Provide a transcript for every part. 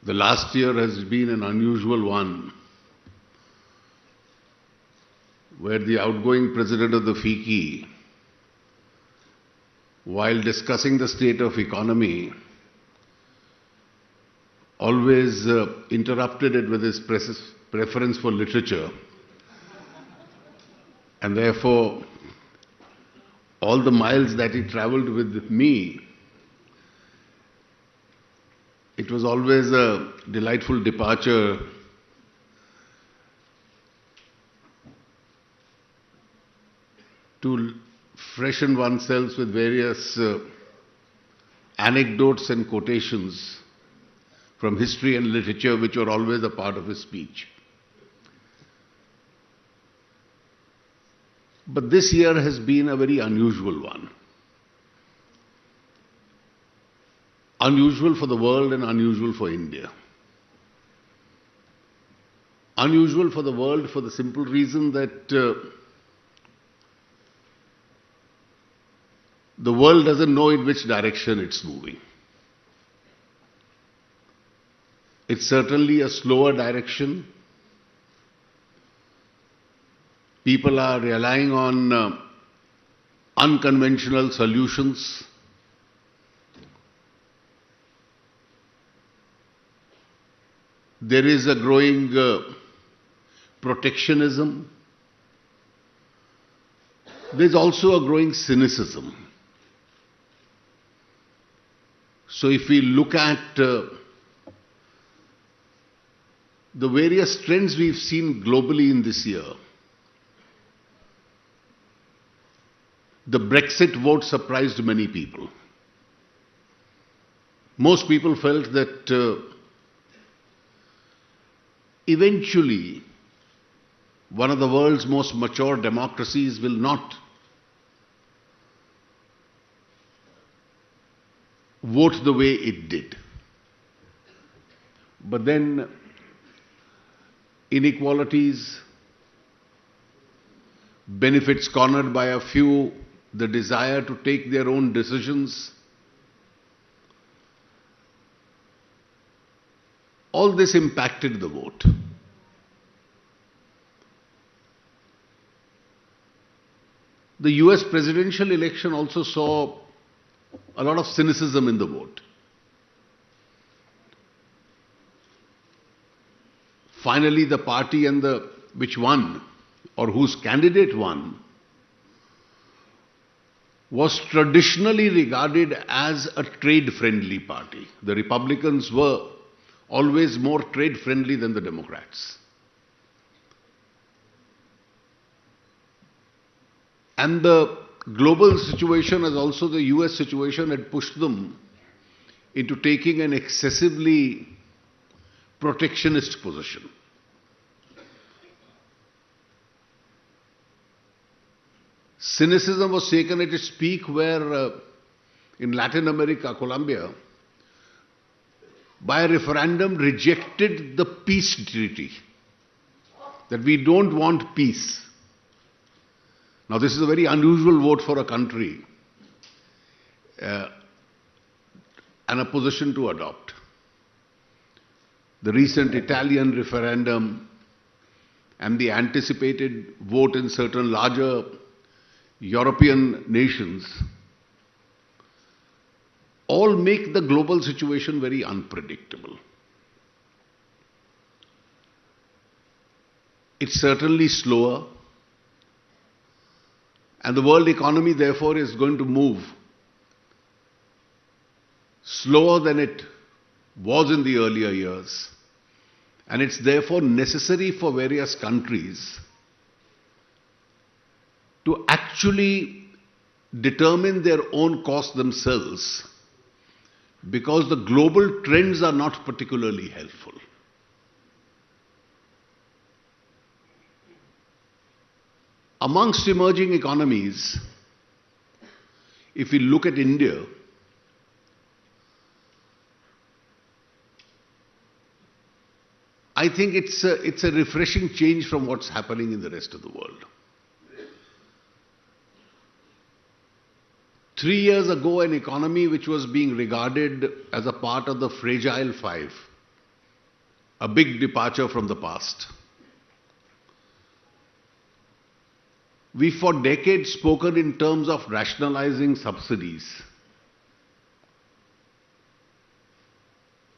The last year has been an unusual one, where the outgoing president of the FICCI, while discussing the state of economy, always interrupted it with his preference for literature. And therefore, all the miles that he travelled with me, it was always a delightful departure to freshen oneself with various anecdotes and quotations from history and literature, which were always a part of his speech. But this year has been a very unusual one. Unusual for the world and unusual for India. Unusual for the world for the simple reason that the world doesn't know in which direction it's moving. It's certainly a slower direction. People are relying on unconventional solutions. There is a growing protectionism. There's also a growing cynicism. So if we look at the various trends we've seen globally in this year, the Brexit vote surprised many people. Most people felt that eventually one of the world's most mature democracies will not vote the way it did. But then inequalities, benefits cornered by a few, the desire to take their own decisions, all this impacted the vote. The US presidential election also saw a lot of cynicism in the vote. Finally, the party which won, or whose candidate won, was traditionally regarded as a trade-friendly party. The Republicans were always more trade-friendly than the Democrats. And the global situation, as also the US situation, had pushed them into taking an excessively protectionist position. Cynicism was taken at its peak where in Latin America, Colombia, by a referendum rejected the peace treaty, that we don't want peace. Now this is a very unusual vote for a country and a position to adopt. The recent Italian referendum and the anticipated vote in certain larger European nations all make the global situation very unpredictable. It's certainly slower, and the world economy therefore is going to move slower than it was in the earlier years, and it's therefore necessary for various countries to actually determine their own course themselves, because the global trends are not particularly helpful. Amongst emerging economies, if we look at India, I think it's a refreshing change from what's happening in the rest of the world. 3 years ago, an economy which was being regarded as a part of the fragile five a big departure from the past. We for decades spoken in terms of rationalizing subsidies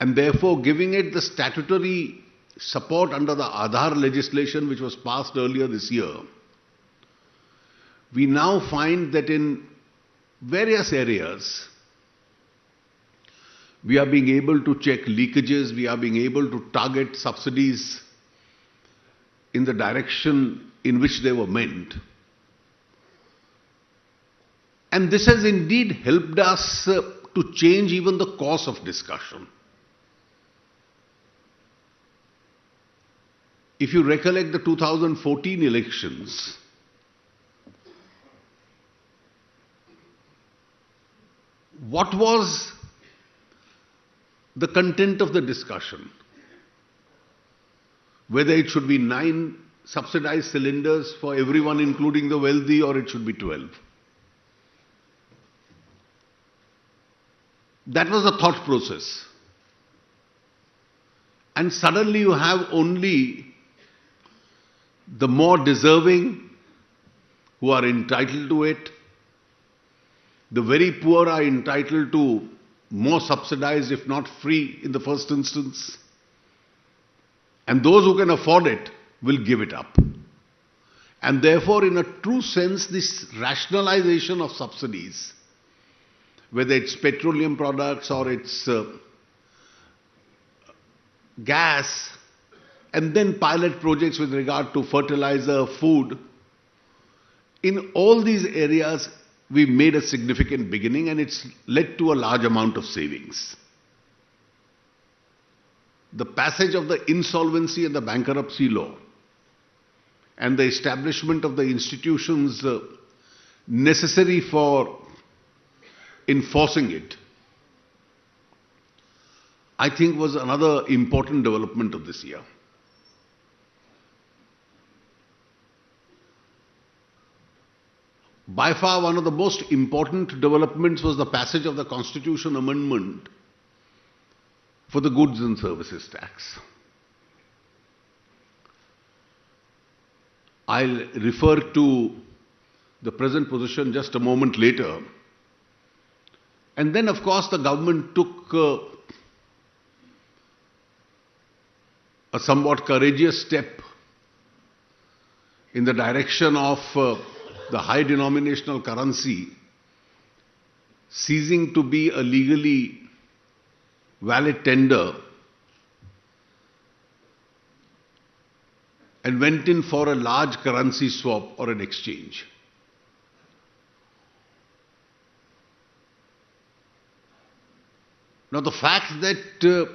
and therefore giving it the statutory support under the Aadhaar legislation which was passed earlier this year. We now find that in various areas we are being able to check leakages, we are being able to target subsidies in the direction in which they were meant. And this has indeed helped us to change even the course of discussion. If you recollect the 2014 elections, what was the content of the discussion? Whether it should be 9 subsidized cylinders for everyone, including the wealthy, or it should be 12. That was the thought process. And suddenly you have only the more deserving who are entitled to it. The very poor are entitled to more subsidized, if not free, in the first instance. And those who can afford it will give it up. And therefore, in a true sense, this rationalization of subsidies, whether it's petroleum products or it's gas, and then pilot projects with regard to fertilizer, food, in all these areas, we made a significant beginning and it's led to a large amount of savings. The passage of the insolvency and the bankruptcy law and the establishment of the institutions necessary for enforcing it, I think was another important development of this year. By far, one of the most important developments was the passage of the Constitution Amendment for the Goods and Services Tax. I'll refer to the present position just a moment later. And then, of course, the government took a somewhat courageous step in the direction of the high denominational currency ceasing to be a legally valid tender and went in for a large currency swap or an exchange. Now, the fact that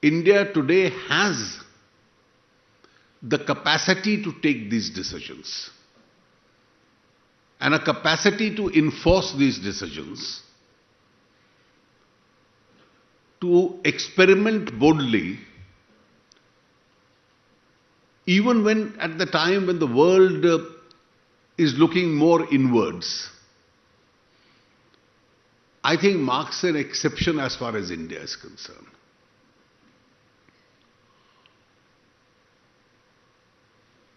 India today has the capacity to take these decisions and a capacity to enforce these decisions, to experiment boldly, even when at the time when the world is looking more inwards, I think marks an exception as far as India is concerned.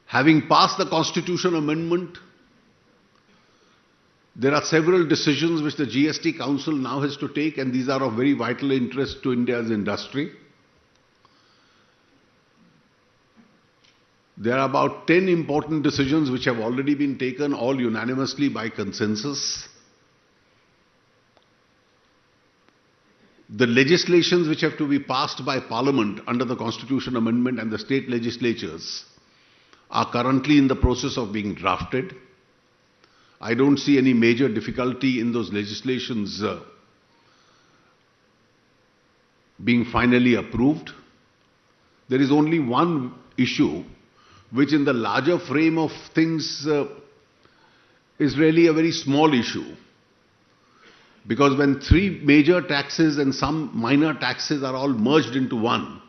Having passed the Constitution Amendment, there are several decisions which the GST Council now has to take, and these are of very vital interest to India's industry. There are about 10 important decisions which have already been taken, all unanimously by consensus. The legislations which have to be passed by Parliament under the Constitution Amendment and the state legislatures are currently in the process of being drafted. I don't see any major difficulty in those legislations being finally approved. There is only one issue which in the larger frame of things is really a very small issue. Because when 3 major taxes and some minor taxes are all merged into one,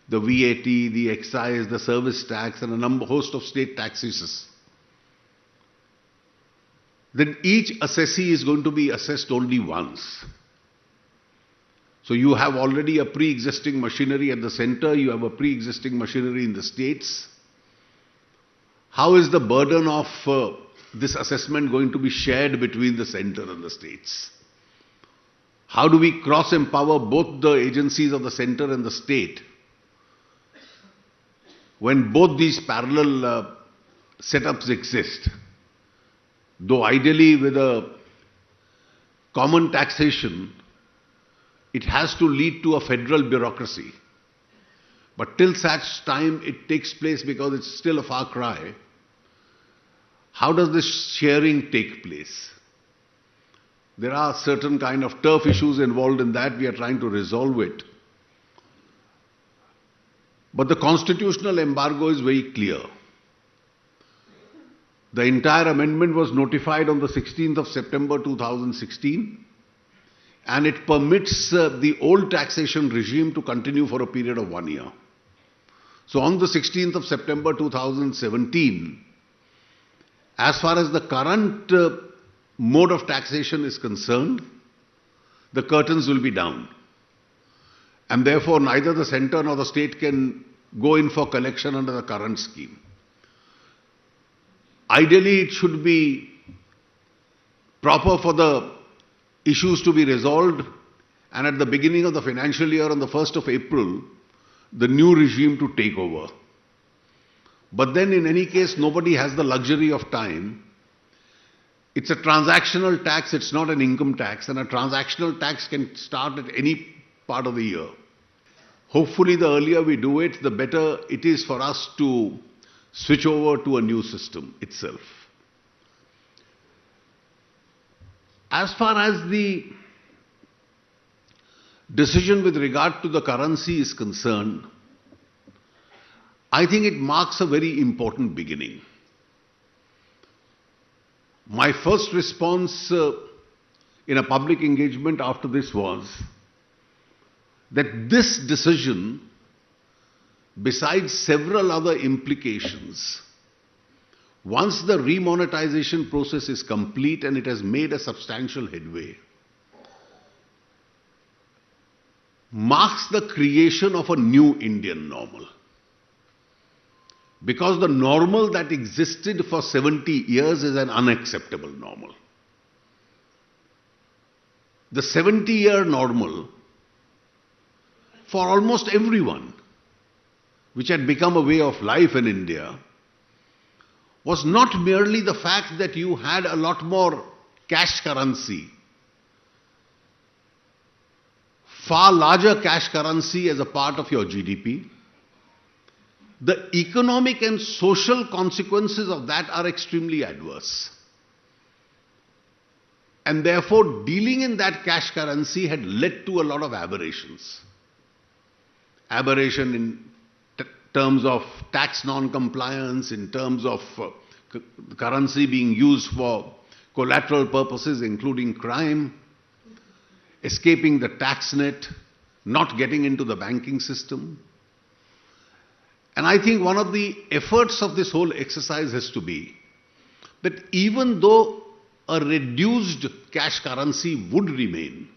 the VAT, the excise, the service tax and a host of state taxes, then each assessee is going to be assessed only once. So So you have already a pre-existing machinery at the center, you have a pre-existing machinery in the states. How is the burden of this assessment going to be shared between the center and the states? How do we cross-empower both the agencies of the center and the state when both these parallel setups exist? Though ideally with a common taxation, it has to lead to a federal bureaucracy. But till such time it takes place, because it's still a far cry, how does this sharing take place? There are certain kind of turf issues involved in that. We are trying to resolve it. But the constitutional embargo is very clear. The entire amendment was notified on the 16th of September 2016, and it permits the old taxation regime to continue for a period of 1 year. So on the 16th of September 2017, as far as the current mode of taxation is concerned, the curtains will be down. And therefore neither the center nor the state can go in for collection under the current scheme. Ideally, it should be proper for the issues to be resolved, and at the beginning of the financial year, on the 1st of April, the new regime to take over. But then in any case, nobody has the luxury of time. It's a transactional tax, it's not an income tax, and a transactional tax can start at any part of the year. Hopefully the earlier we do it, the better it is for us to switch over to a new system itself. As far as the decision with regard to the currency is concerned, I think it marks a very important beginning. My first response in a public engagement after this was that this decision, besides several other implications, once the remonetization process is complete and it has made a substantial headway, marks the creation of a new Indian normal. Because the normal that existed for 70 years is an unacceptable normal. The 70-year normal for almost everyone, which had become a way of life in India, was not merely the fact that you had a lot more cash currency, far larger cash currency as a part of your GDP. The economic and social consequences of that are extremely adverse. And therefore, dealing in that cash currency had led to a lot of aberrations. Aberration in terms of tax non-compliance, in terms of currency being used for collateral purposes, including crime, escaping the tax net, not getting into the banking system. And I think one of the efforts of this whole exercise has to be that even though a reduced cash currency would remain,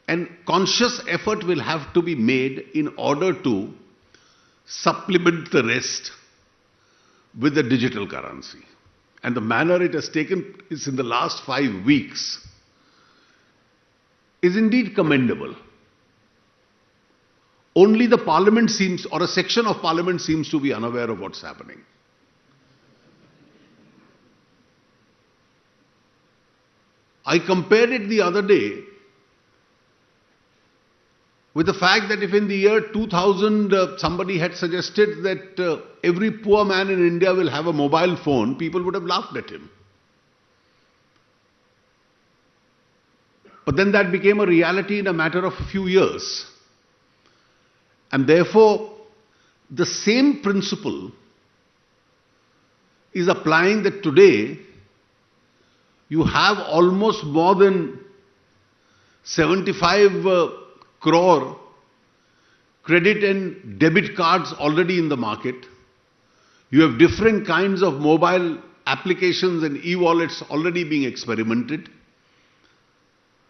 an conscious effort will have to be made in order to supplement the rest with the digital currency. And the manner it has taken is in the last 5 weeks is indeed commendable. Only the parliament seems, or a section of parliament seems to be unaware of what's happening. I compared it the other day with the fact that if in the year 2000 somebody had suggested that every poor man in India will have a mobile phone, people would have laughed at him. But then that became a reality in a matter of a few years. And therefore, the same principle is applying that today you have almost more than 75 crore credit and debit cards already in the market. You have different kinds of mobile applications and e-wallets already being experimented.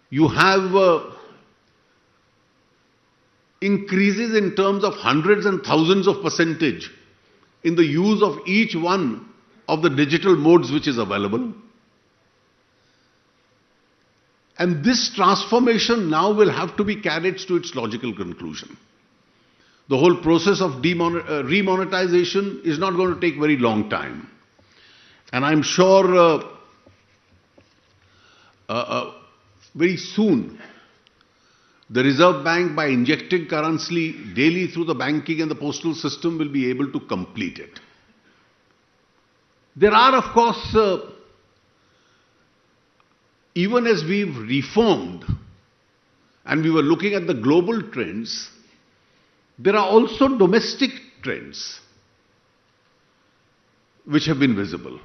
You have increases in terms of hundreds and thousands of percentage in the use of each one of the digital modes which is available. And this transformation now will have to be carried to its logical conclusion. The whole process of remonetization is not going to take very long time. And I'm sure very soon, the Reserve Bank, by injecting currency daily through the banking and the postal system, will be able to complete it. There are, of course, even as we've reformed and we were looking at the global trends, there are also domestic trends which have been visible.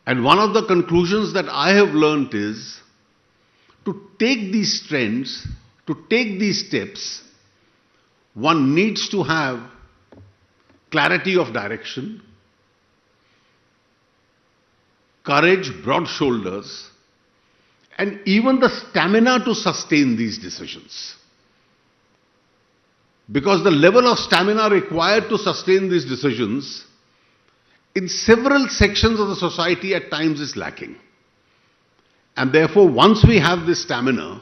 And one of the conclusions that I have learnt is to take these trends, to take these steps, one needs to have clarity of direction, courage, broad shoulders, and even the stamina to sustain these decisions. Because the level of stamina required to sustain these decisions in several sections of the society at times is lacking. And therefore, once we have this stamina,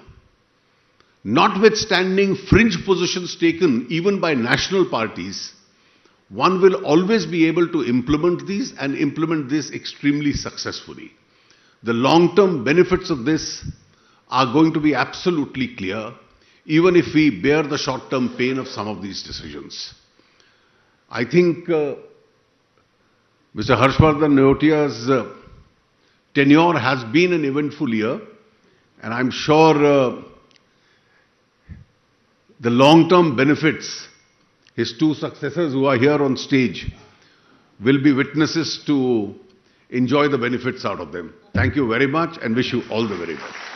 notwithstanding fringe positions taken even by national parties, one will always be able to implement these and implement this extremely successfully. The long-term benefits of this are going to be absolutely clear, even if we bear the short-term pain of some of these decisions. I think Mr. Harshvardhan Neotia's tenure has been an eventful year, and I'm sure the long-term benefits, his two successors who are here on stage, will be witnesses to enjoy the benefits out of them. Thank you very much and wish you all the very best.